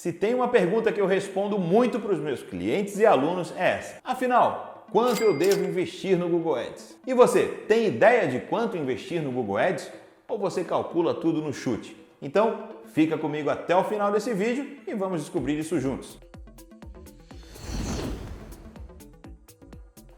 Se tem uma pergunta que eu respondo muito para os meus clientes e alunos é essa. Afinal, quanto eu devo investir no Google Ads? E você, tem ideia de quanto investir no Google Ads? Ou você calcula tudo no chute? Então, fica comigo até o final desse vídeo e vamos descobrir isso juntos.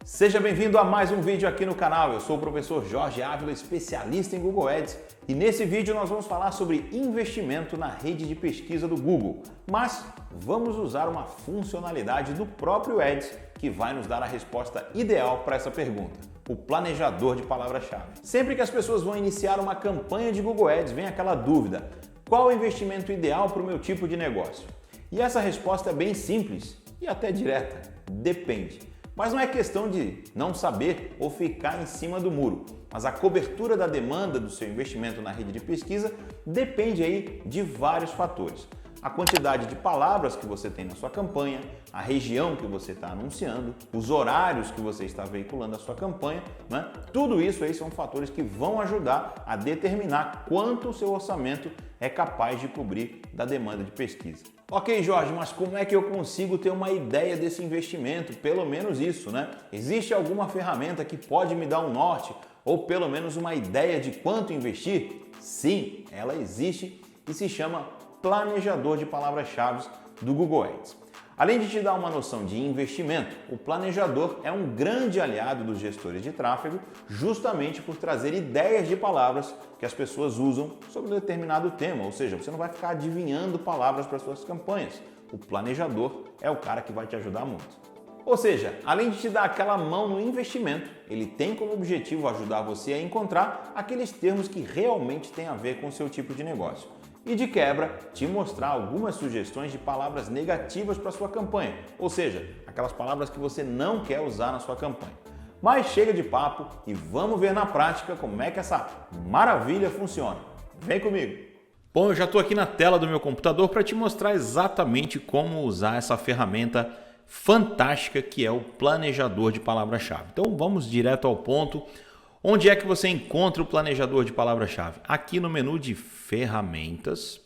Seja bem-vindo a mais um vídeo aqui no canal. Eu sou o professor Jorge Ávila, especialista em Google Ads, e nesse vídeo nós vamos falar sobre investimento na rede de pesquisa do Google. Mas vamos usar uma funcionalidade do próprio Ads que vai nos dar a resposta ideal para essa pergunta: o planejador de palavra-chave. Sempre que as pessoas vão iniciar uma campanha de Google Ads, vem aquela dúvida: qual o investimento ideal para o meu tipo de negócio? E essa resposta é bem simples e até direta: depende. Mas não é questão de não saber ou ficar em cima do muro, mas a cobertura da demanda do seu investimento na rede de pesquisa depende aí de vários fatores. A quantidade de palavras que você tem na sua campanha, a região que você está anunciando, os horários que você está veiculando a sua campanha, né? Tudo isso aí são fatores que vão ajudar a determinar quanto o seu orçamento é capaz de cobrir da demanda de pesquisa. Ok, Jorge, mas como é que eu consigo ter uma ideia desse investimento? Pelo menos isso, né? Existe alguma ferramenta que pode me dar um norte ou pelo menos uma ideia de quanto investir? Sim, ela existe e se chama Planejador de Palavras-Chave do Google Ads. Além de te dar uma noção de investimento, o planejador é um grande aliado dos gestores de tráfego, justamente por trazer ideias de palavras que as pessoas usam sobre um determinado tema, ou seja, você não vai ficar adivinhando palavras para suas campanhas. O planejador é o cara que vai te ajudar muito. Ou seja, além de te dar aquela mão no investimento, ele tem como objetivo ajudar você a encontrar aqueles termos que realmente têm a ver com o seu tipo de negócio. E de quebra, te mostrar algumas sugestões de palavras negativas para sua campanha, ou seja, aquelas palavras que você não quer usar na sua campanha. Mas chega de papo e vamos ver na prática como é que essa maravilha funciona. Vem comigo! Bom, eu já estou aqui na tela do meu computador para te mostrar exatamente como usar essa ferramenta fantástica que é o planejador de palavra-chave. Então vamos direto ao ponto. Onde é que você encontra o planejador de palavra-chave? Aqui no menu de ferramentas,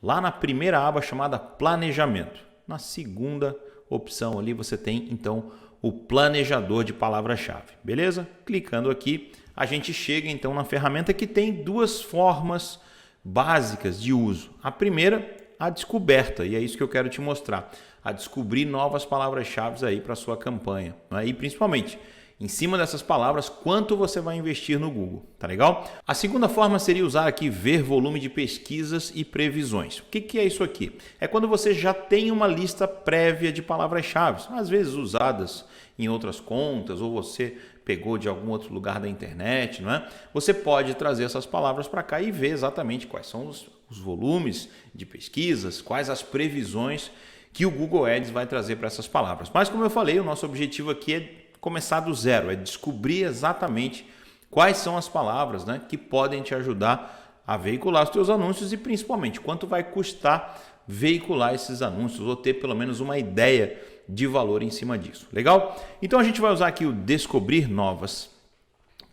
lá na primeira aba chamada planejamento. Na segunda opção ali você tem então o planejador de palavra-chave, beleza? Clicando aqui, a gente chega então na ferramenta que tem duas formas básicas de uso. A primeira, a descoberta, e é isso que eu quero te mostrar. A descobrir novas palavras-chave aí para a sua campanha, né? E principalmente, em cima dessas palavras, quanto você vai investir no Google, tá legal? A segunda forma seria usar aqui ver volume de pesquisas e previsões. O que é isso aqui? É quando você já tem uma lista prévia de palavras-chave, às vezes usadas em outras contas ou você pegou de algum outro lugar da internet, não é? Você pode trazer essas palavras para cá e ver exatamente quais são os volumes de pesquisas, quais as previsões que o Google Ads vai trazer para essas palavras. Mas como eu falei, o nosso objetivo aqui é começar do zero, é descobrir exatamente quais são as palavras, né, que podem te ajudar a veicular os teus anúncios e principalmente quanto vai custar veicular esses anúncios ou ter pelo menos uma ideia de valor em cima disso. Legal? Então a gente vai usar aqui o descobrir novas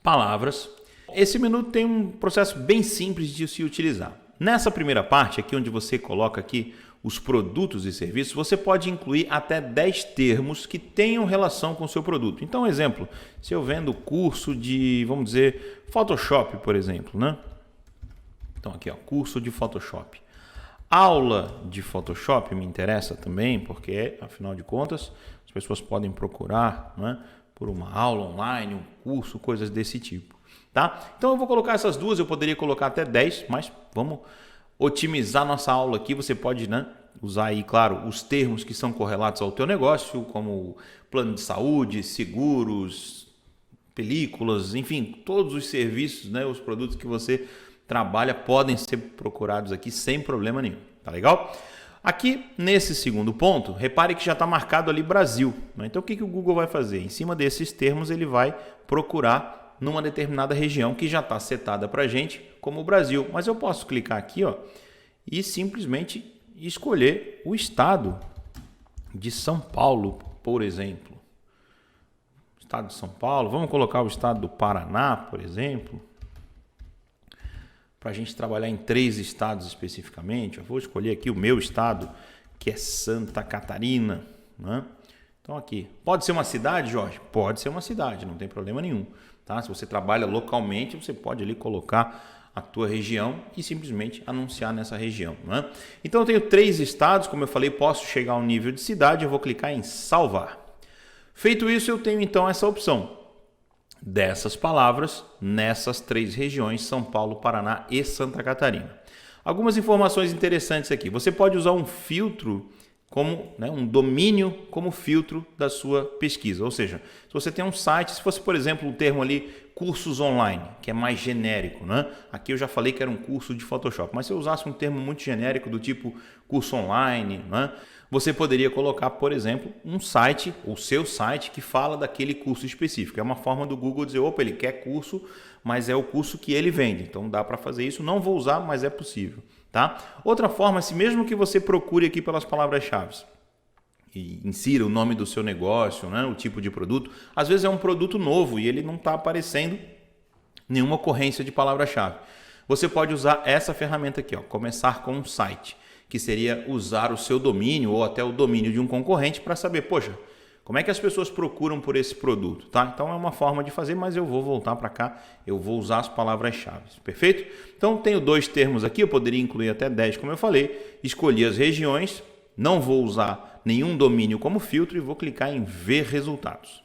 palavras. Esse menu tem um processo bem simples de se utilizar. Nessa primeira parte aqui onde você coloca aqui os produtos e serviços, você pode incluir até 10 termos que tenham relação com o seu produto. Então, exemplo, se eu vendo curso de, vamos dizer, Photoshop, por exemplo, né? Então aqui, ó, curso de Photoshop. Aula de Photoshop me interessa também, porque, afinal de contas, as pessoas podem procurar, né, por uma aula online, um curso, coisas desse tipo. Tá? Então eu vou colocar essas duas, eu poderia colocar até 10, mas vamos otimizar nossa aula aqui. Você pode, né, usar aí, claro, os termos que são correlatos ao teu negócio, como plano de saúde, seguros, películas, enfim, todos os serviços, né, os produtos que você trabalha podem ser procurados aqui sem problema nenhum, tá legal? Aqui, nesse segundo ponto, repare que já está marcado ali Brasil, né? Então o que o Google vai fazer? Em cima desses termos ele vai procurar numa determinada região que já está setada para a gente como o Brasil. Mas eu posso clicar aqui, ó, e simplesmente escolher o estado de São Paulo, por exemplo. Estado de São Paulo, vamos colocar o estado do Paraná, por exemplo, para a gente trabalhar em 3 estados especificamente. Eu vou escolher aqui o meu estado, que é Santa Catarina, né? Então aqui, pode ser uma cidade, Jorge? Pode ser uma cidade, não tem problema nenhum, tá? Se você trabalha localmente, você pode ali colocar a tua região e simplesmente anunciar nessa região, né? Então eu tenho 3 estados, como eu falei, posso chegar ao nível de cidade, eu vou clicar em salvar. Feito isso, eu tenho então essa opção dessas palavras nessas 3 regiões, São Paulo, Paraná e Santa Catarina. Algumas informações interessantes aqui. Você pode usar um filtro como, né, um domínio como filtro da sua pesquisa. Ou seja, se você tem um site, se fosse, por exemplo, o termo ali cursos online, que é mais genérico, né? Aqui eu já falei que era um curso de Photoshop, mas se eu usasse um termo muito genérico do tipo curso online, né? Você poderia colocar, por exemplo, um site, o seu site, que fala daquele curso específico. É uma forma do Google dizer, opa, ele quer curso, mas é o curso que ele vende. Então dá para fazer isso. Não vou usar, mas é possível, tá? Outra forma, se mesmo que você procure aqui pelas palavras-chave e insira o nome do seu negócio, né, o tipo de produto, às vezes é um produto novo e ele não está aparecendo nenhuma ocorrência de palavra-chave. Você pode usar essa ferramenta aqui, ó, começar com um site, que seria usar o seu domínio ou até o domínio de um concorrente para saber, poxa, como é que as pessoas procuram por esse produto, tá? Então é uma forma de fazer, mas eu vou voltar para cá, eu vou usar as palavras-chave, perfeito? Então tenho 2 termos aqui, eu poderia incluir até 10, como eu falei, escolhi as regiões, não vou usar nenhum domínio como filtro e vou clicar em ver resultados.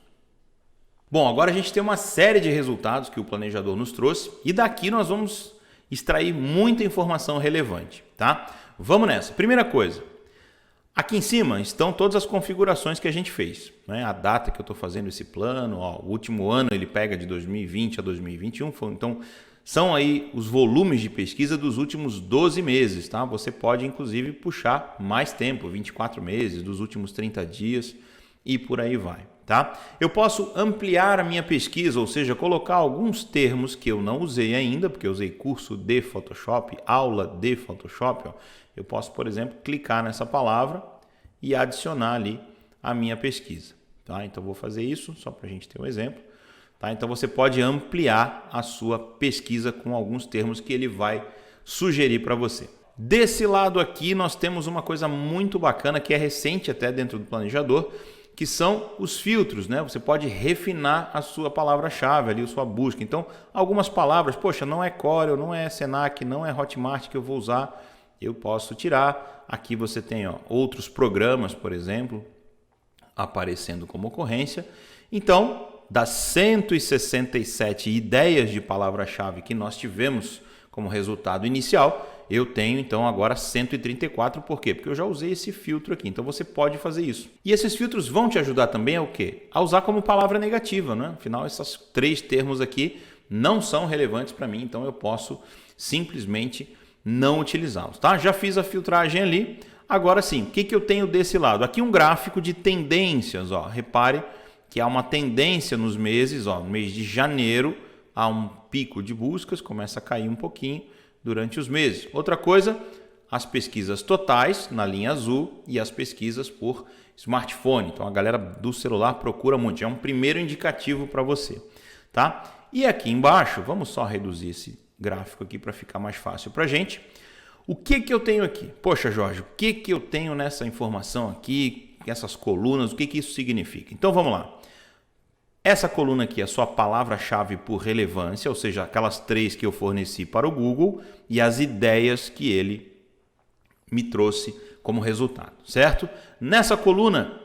Bom, agora a gente tem uma série de resultados que o planejador nos trouxe e daqui nós vamos extrair muita informação relevante, tá? Vamos nessa. Primeira coisa, aqui em cima estão todas as configurações que a gente fez, né? A data que eu estou fazendo esse plano, ó, o último ano ele pega de 2020 a 2021, então são aí os volumes de pesquisa dos últimos 12 meses, tá? Você pode inclusive puxar mais tempo, 24 meses, dos últimos 30 dias e por aí vai, tá? Eu posso ampliar a minha pesquisa, ou seja, colocar alguns termos que eu não usei ainda, porque eu usei curso de Photoshop, aula de Photoshop, ó. Eu posso, por exemplo, clicar nessa palavra e adicionar ali a minha pesquisa, tá? Então vou fazer isso só para a gente ter um exemplo, tá? Então você pode ampliar a sua pesquisa com alguns termos que ele vai sugerir para você. Desse lado aqui nós temos uma coisa muito bacana que é recente até dentro do planejador, que são os filtros, né? Você pode refinar a sua palavra-chave ali, a sua busca. Então, algumas palavras, poxa, não é Corel, não é Senac, não é Hotmart que eu vou usar, eu posso tirar. Aqui você tem, ó, outros programas, por exemplo, aparecendo como ocorrência. Então, das 167 ideias de palavra-chave que nós tivemos como resultado inicial, eu tenho então agora 134, por quê? Porque eu já usei esse filtro aqui, então você pode fazer isso. E esses filtros vão te ajudar também a o quê? A usar como palavra negativa, né? Afinal, esses 3 termos aqui não são relevantes para mim, então eu posso simplesmente não utilizá-los, tá? Já fiz a filtragem ali, agora sim, o que eu tenho desse lado? Aqui um gráfico de tendências, ó. Repare que há uma tendência nos meses, ó, no mês de janeiro há um pico de buscas, começa a cair um pouquinho durante os meses. Outra coisa, as pesquisas totais na linha azul e as pesquisas por smartphone. Então a galera do celular procura muito, é um primeiro indicativo para você, tá? E aqui embaixo, vamos só reduzir esse gráfico aqui para ficar mais fácil para a gente. O que eu tenho aqui? Poxa, Jorge, o que eu tenho nessa informação aqui, essas colunas, o que isso significa? Então vamos lá. Essa coluna aqui é a sua palavra-chave por relevância, ou seja, aquelas 3 que eu forneci para o Google e as ideias que ele me trouxe como resultado, certo? Nessa coluna,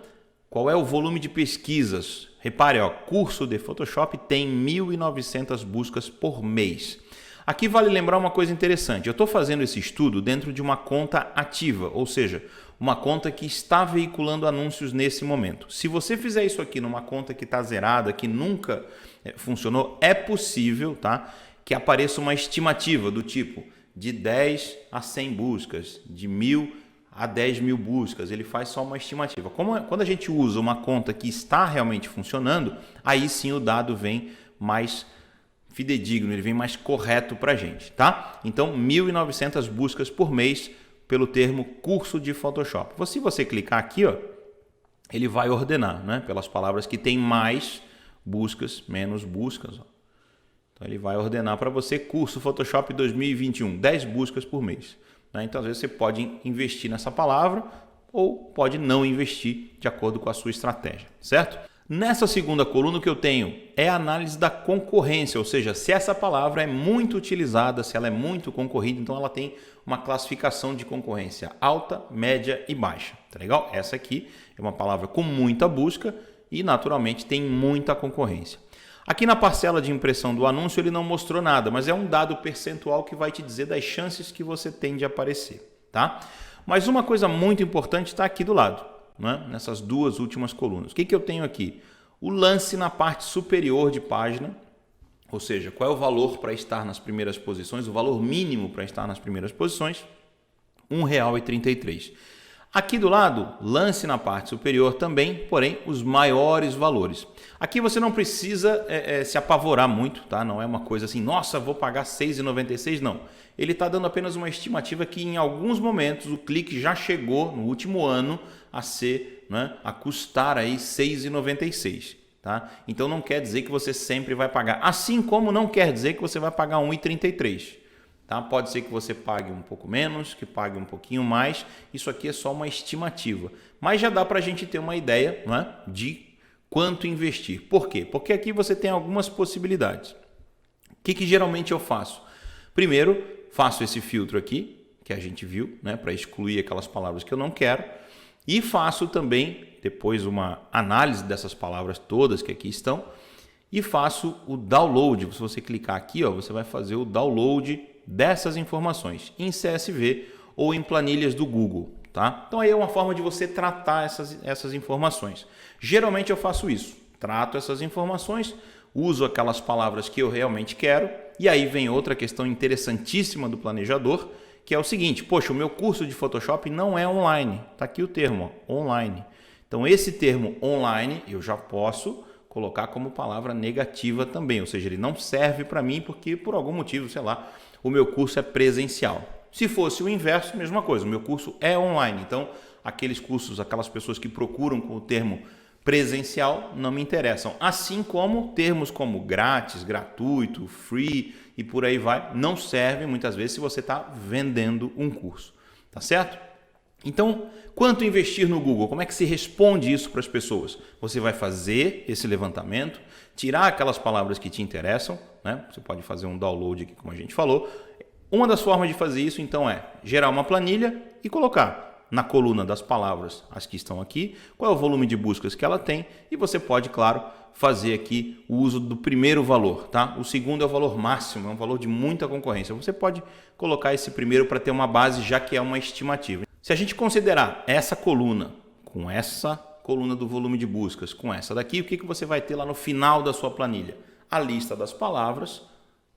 qual é o volume de pesquisas? Repare, ó, curso de Photoshop tem 1.900 buscas por mês. Aqui vale lembrar uma coisa interessante. Eu estou fazendo esse estudo dentro de uma conta ativa, ou seja, uma conta que está veiculando anúncios nesse momento. Se você fizer isso aqui numa conta que está zerada, que nunca funcionou, é possível, tá, que apareça uma estimativa do tipo de 10 a 100 buscas, de 1.000 a 10.000 buscas. Ele faz só uma estimativa. Quando a gente usa uma conta que está realmente funcionando, aí sim o dado vem mais fidedigno, ele vem mais correto para a gente, tá? Então, 1.900 buscas por mês pelo termo curso de Photoshop. Se você clicar aqui, ó, ele vai ordenar, né, pelas palavras que tem mais buscas, menos buscas. Ó. Então, ele vai ordenar para você curso Photoshop 2021, 10 buscas por mês. Né? Então, às vezes você pode investir nessa palavra ou pode não investir de acordo com a sua estratégia, certo? Nessa segunda coluna, o que eu tenho é a análise da concorrência, ou seja, se essa palavra é muito utilizada, se ela é muito concorrida, então ela tem uma classificação de concorrência alta, média e baixa. Tá legal? Essa aqui é uma palavra com muita busca e, naturalmente, tem muita concorrência. Aqui na parcela de impressão do anúncio ele não mostrou nada, mas é um dado percentual que vai te dizer das chances que você tem de aparecer, tá? Mas uma coisa muito importante está aqui do lado, né? Nessas duas últimas colunas. O que eu tenho aqui? O lance na parte superior de página, ou seja, qual é o valor para estar nas primeiras posições, o valor mínimo para estar nas primeiras posições, R$ 1,33. Aqui do lado, lance na parte superior também, porém, os maiores valores. Aqui você não precisa se apavorar muito, tá? Não é uma coisa assim, nossa, vou pagar R$ 6,96, não. Ele está dando apenas uma estimativa que em alguns momentos o clique já chegou no último ano a ser, né, a custar aí R$ 6,96. Tá? Então não quer dizer que você sempre vai pagar, assim como não quer dizer que você vai pagar R$ 1,33. Tá? Pode ser que você pague um pouco menos, que pague um pouquinho mais. Isso aqui é só uma estimativa. Mas já dá para a gente ter uma ideia, né, de quanto investir. Por quê? Porque aqui você tem algumas possibilidades. O que geralmente eu faço? Primeiro, faço esse filtro aqui, que a gente viu, né, para excluir aquelas palavras que eu não quero. E faço também, depois, uma análise dessas palavras todas que aqui estão. E faço o download. Se você clicar aqui, ó, você vai fazer o download dessas informações em CSV ou em planilhas do Google, tá? Então aí é uma forma de você tratar essas informações. Geralmente eu faço isso, trato essas informações, uso aquelas palavras que eu realmente quero e aí vem outra questão interessantíssima do planejador, que é o seguinte, poxa, o meu curso de Photoshop não é online, tá aqui o termo, ó, online. Então esse termo online eu já posso colocar como palavra negativa também, ou seja, ele não serve para mim porque por algum motivo, sei lá, o meu curso é presencial. Se fosse o inverso, mesma coisa, o meu curso é online. Então, aqueles cursos, aquelas pessoas que procuram com o termo presencial não me interessam. Assim como termos como grátis, gratuito, free e por aí vai, não servem muitas vezes se você está vendendo um curso. Tá certo? Então, quanto investir no Google? Como é que se responde isso para as pessoas? Você vai fazer esse levantamento, tirar aquelas palavras que te interessam, né? Você pode fazer um download aqui, como a gente falou. Uma das formas de fazer isso, então, é gerar uma planilha e colocar na coluna das palavras, as que estão aqui, qual é o volume de buscas que ela tem e você pode, claro, fazer aqui o uso do primeiro valor, tá? O segundo é o valor máximo, é um valor de muita concorrência. Você pode colocar esse primeiro para ter uma base, já que é uma estimativa. Se a gente considerar essa coluna com essa coluna do volume de buscas, com essa daqui, o que você vai ter lá no final da sua planilha? A lista das palavras,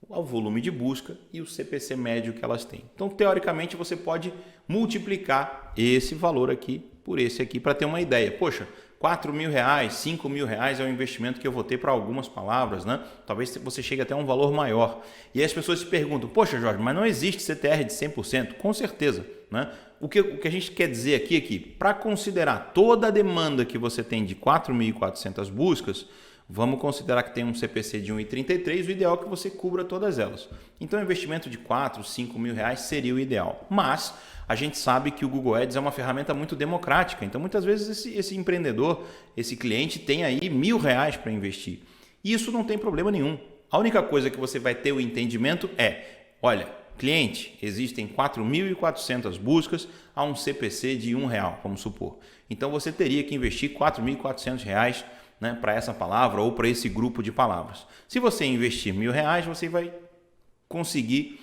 o volume de busca e o CPC médio que elas têm. Então, teoricamente, você pode multiplicar esse valor aqui por esse aqui para ter uma ideia. Poxa, R$4.000, R$5.000 é o investimento que eu vou ter para algumas palavras, né? Talvez você chegue até um valor maior. E aí as pessoas se perguntam, poxa, Jorge, mas não existe CTR de 100%? Com certeza, né? O que a gente quer dizer aqui é que, para considerar toda a demanda que você tem de 4.400 buscas, vamos considerar que tem um CPC de 1,33, o ideal é que você cubra todas elas. Então, o investimento de 4, 5 mil reais seria o ideal. Mas a gente sabe que o Google Ads é uma ferramenta muito democrática. Então, muitas vezes esse empreendedor, esse cliente tem aí R$1.000 para investir. E isso não tem problema nenhum. A única coisa que você vai ter o entendimento é, olha, cliente, existem 4.400 buscas a um CPC de R$1, vamos supor. Então, você teria que investir R$4.400, né, para essa palavra ou para esse grupo de palavras. Se você investir R$1.000, você vai conseguir,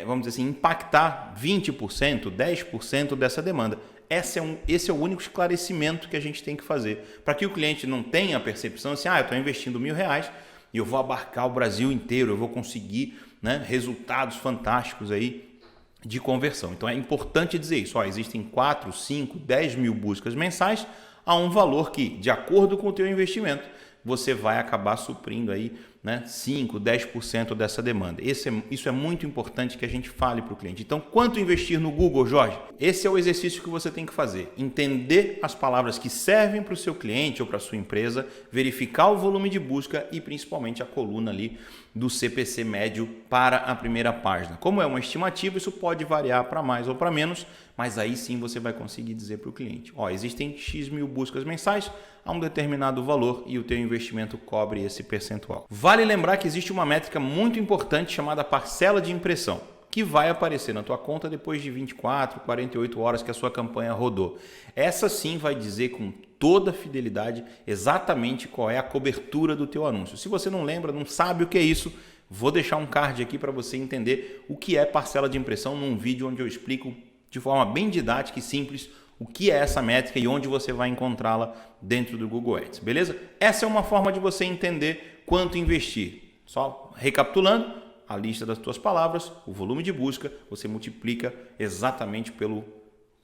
vamos dizer assim, impactar 20%, 10% dessa demanda. Esse é o único esclarecimento que a gente tem que fazer, para que o cliente não tenha a percepção assim, eu estou investindo R$1.000 e eu vou abarcar o Brasil inteiro, eu vou conseguir, né, resultados fantásticos aí de conversão. Então é importante dizer isso, existem 4, 5, 10 mil buscas mensais a um valor que, de acordo com o teu investimento, você vai acabar suprindo aí né, 5%, 10% dessa demanda. Isso é muito importante que a gente fale para o cliente. Então, quanto investir no Google, Jorge? Esse é o exercício que você tem que fazer. Entender as palavras que servem para o seu cliente ou para a sua empresa, verificar o volume de busca e principalmente a coluna ali do CPC médio para a primeira página. Como é uma estimativa, isso pode variar para mais ou para menos, mas aí sim você vai conseguir dizer para o cliente, ó, existem X mil buscas mensais a um determinado valor e o teu investimento cobre esse percentual. Vale lembrar que existe uma métrica muito importante chamada parcela de impressão, que vai aparecer na tua conta depois de 24, 48 horas que a sua campanha rodou. Essa sim vai dizer com toda fidelidade exatamente qual é a cobertura do teu anúncio. Se você não lembra, não sabe o que é isso, vou deixar um card aqui para você entender o que é parcela de impressão num vídeo onde eu explico de forma bem didática e simples o que é essa métrica e onde você vai encontrá-la dentro do Google Ads, beleza? Essa é uma forma de você entender quanto investir. Só recapitulando, a lista das tuas palavras, o volume de busca, você multiplica exatamente pelo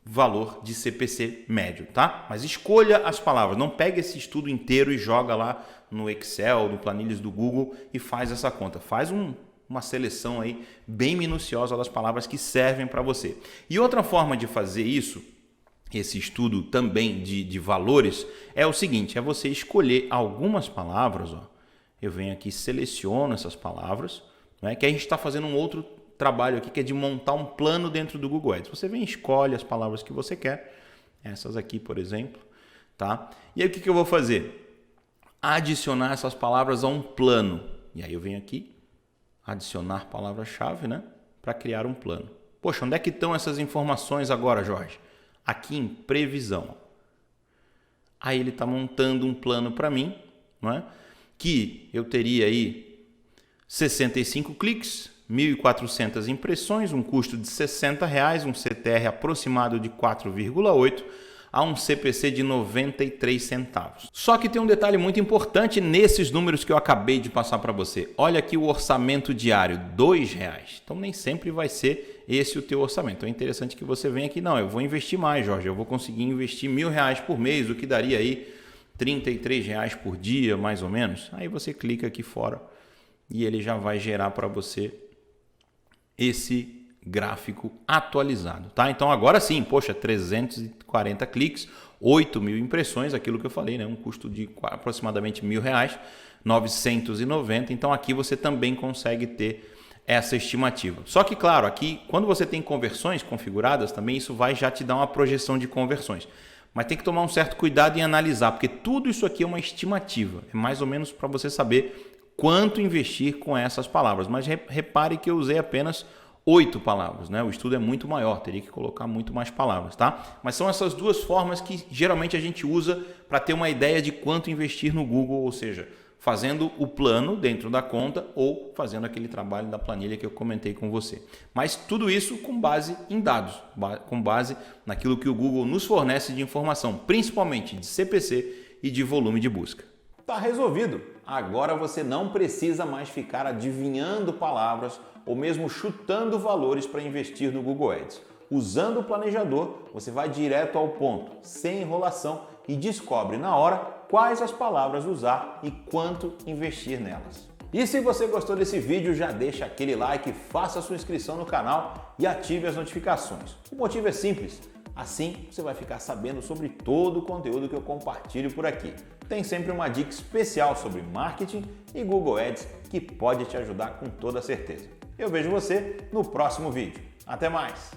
valor de CPC médio, tá? Mas escolha as palavras, não pega esse estudo inteiro e joga lá no Excel, no planilhas do Google e faz essa conta. Faz uma seleção aí bem minuciosa das palavras que servem para você. E outra forma de fazer isso, esse estudo também de valores, é o seguinte, é você escolher algumas palavras, ó. Eu venho aqui, seleciono essas palavras, né, que a gente está fazendo um outro trabalho aqui que é de montar um plano dentro do Google Ads. Você vem e escolhe as palavras que você quer, essas aqui, por exemplo, tá? E aí o que eu vou fazer? Adicionar essas palavras a um plano. E aí eu venho aqui, adicionar palavra-chave, né, para criar um plano. Poxa, onde é que estão essas informações agora, Jorge? Aqui em previsão. Aí ele está montando um plano para mim, não é? Que eu teria aí 65 cliques, 1.400 impressões, um custo de R$60, um CTR aproximado de 4,8 a um CPC de 93 centavos. Só que tem um detalhe muito importante nesses números que eu acabei de passar para você. Olha aqui o orçamento diário, R$2. Então nem sempre vai ser esse o teu orçamento. Então é interessante que você venha aqui, não, eu vou investir mais, Jorge, eu vou conseguir investir R$1.000 por mês, o que daria aí R$33 por dia, mais ou menos. Aí você clica aqui fora e ele já vai gerar para você esse gráfico atualizado, tá? Então agora sim, poxa, 340 cliques, 8.000 impressões, aquilo que eu falei, né? Um custo de aproximadamente R$1.000, 990. Então aqui você também consegue ter essa estimativa. Só que claro, aqui quando você tem conversões configuradas também, isso vai já te dar uma projeção de conversões. Mas tem que tomar um certo cuidado em analisar, porque tudo isso aqui é uma estimativa, é mais ou menos para você saber quanto investir com essas palavras. Mas repare que eu usei apenas 8 palavras, né? O estudo é muito maior, teria que colocar muito mais palavras, tá? Mas são essas duas formas que geralmente a gente usa para ter uma ideia de quanto investir no Google, ou seja, fazendo o plano dentro da conta ou fazendo aquele trabalho da planilha que eu comentei com você. Mas tudo isso com base em dados, com base naquilo que o Google nos fornece de informação, principalmente de CPC e de volume de busca. Tá resolvido! Agora você não precisa mais ficar adivinhando palavras ou mesmo chutando valores para investir no Google Ads. Usando o planejador, você vai direto ao ponto, sem enrolação e descobre na hora quais as palavras usar e quanto investir nelas. E se você gostou desse vídeo, já deixa aquele like, faça sua inscrição no canal e ative as notificações. O motivo é simples, assim você vai ficar sabendo sobre todo o conteúdo que eu compartilho por aqui. Tem sempre uma dica especial sobre marketing e Google Ads que pode te ajudar com toda certeza. Eu vejo você no próximo vídeo. Até mais!